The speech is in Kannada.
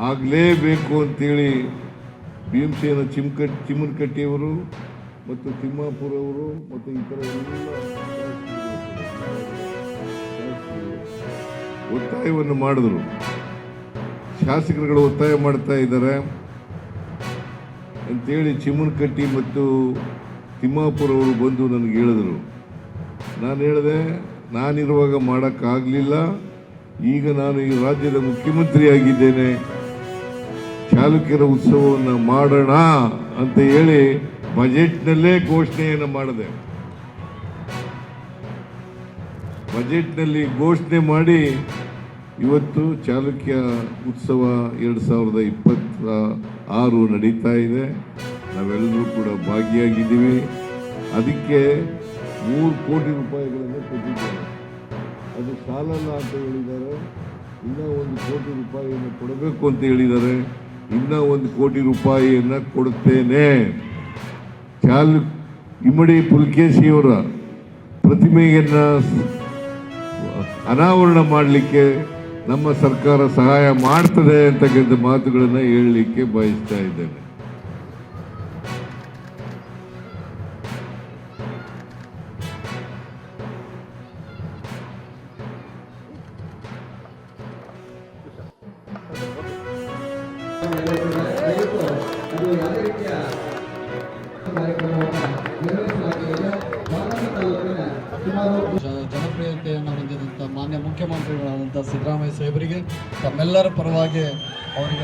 ಆಗಲೇಬೇಕು ಅಂತೇಳಿ ಭೀಮಸೇನ ಚಿಮ್ಮನಕಟ್ಟಿಯವರು ಮತ್ತು ತಿಮ್ಮಾಪುರವರು ಮತ್ತು ಇತರ ಎಲ್ಲ ಒತ್ತಾಯವನ್ನು ಮಾಡಿದ್ರು. ಶಾಸಕರುಗಳು ಒತ್ತಾಯ ಮಾಡ್ತಾ ಇದ್ದಾರೆ ಅಂತೇಳಿ ಚಿಮ್ಮನಕಟ್ಟಿ ಮತ್ತು ತಿಮ್ಮಾಪುರವರು ಬಂದು ನನಗೆ ಹೇಳಿದರು. ನಾನು ಹೇಳಿದೆ, ನಾನಿರುವಾಗ ಮಾಡೋಕ್ಕಾಗಲಿಲ್ಲ, ಈಗ ನಾನು ಈ ರಾಜ್ಯದ ಮುಖ್ಯಮಂತ್ರಿಯಾಗಿದ್ದೇನೆ, ಚಾಲುಕ್ಯರ ಉತ್ಸವವನ್ನು ಮಾಡೋಣ ಅಂತ ಹೇಳಿ ಬಜೆಟ್ನಲ್ಲೇ ಘೋಷಣೆಯನ್ನು ಮಾಡಿದೆ. ಬಜೆಟ್ನಲ್ಲಿ ಘೋಷಣೆ ಮಾಡಿ ಇವತ್ತು ಚಾಲುಕ್ಯ ಉತ್ಸವ 2026 ನಡೀತಾ ಇದೆ. ನಾವೆಲ್ಲರೂ ಕೂಡ ಭಾಗಿಯಾಗಿದ್ದೀವಿ. ಅದಕ್ಕೆ 3 ಕೋಟಿ ರೂಪಾಯಿಗಳನ್ನು ಕೊಟ್ಟಿದ್ದಾರೆ. ಅದು ಸಾಲಲ್ಲ ಅಂತ ಹೇಳಿದ್ದಾರೆ. ಇನ್ನೂ 1 ಕೋಟಿ ರೂಪಾಯಿಯನ್ನು ಕೊಡಬೇಕು ಅಂತ ಹೇಳಿದ್ದಾರೆ. ಇನ್ನೂ 1 ಕೋಟಿ ರೂಪಾಯಿಯನ್ನು ಕೊಡುತ್ತೇನೆ. ಇಮ್ಮಡಿ ಪುಲಕೇಶಿಯವರ ಪ್ರತಿಮೆಯನ್ನು ಅನಾವರಣ ಮಾಡಲಿಕ್ಕೆ ನಮ್ಮ ಸರ್ಕಾರ ಸಹಾಯ ಮಾಡ್ತದೆ ಅಂತಕ್ಕಂಥ ಮಾತುಗಳನ್ನು ಹೇಳಲಿಕ್ಕೆ ಬಯಸ್ತಾ ಇದ್ದೇನೆ. ಜನಪ್ರಿಯತೆಯನ್ನು ಹೊಂದಿದಂಥ ಮಾನ್ಯ ಮುಖ್ಯಮಂತ್ರಿಗಳಾದಂಥ ಸಿದ್ದರಾಮಯ್ಯ ಸಾಹೇಬರಿಗೆ ತಮ್ಮೆಲ್ಲರ ಪರವಾಗಿ ಅವರಿಗೆ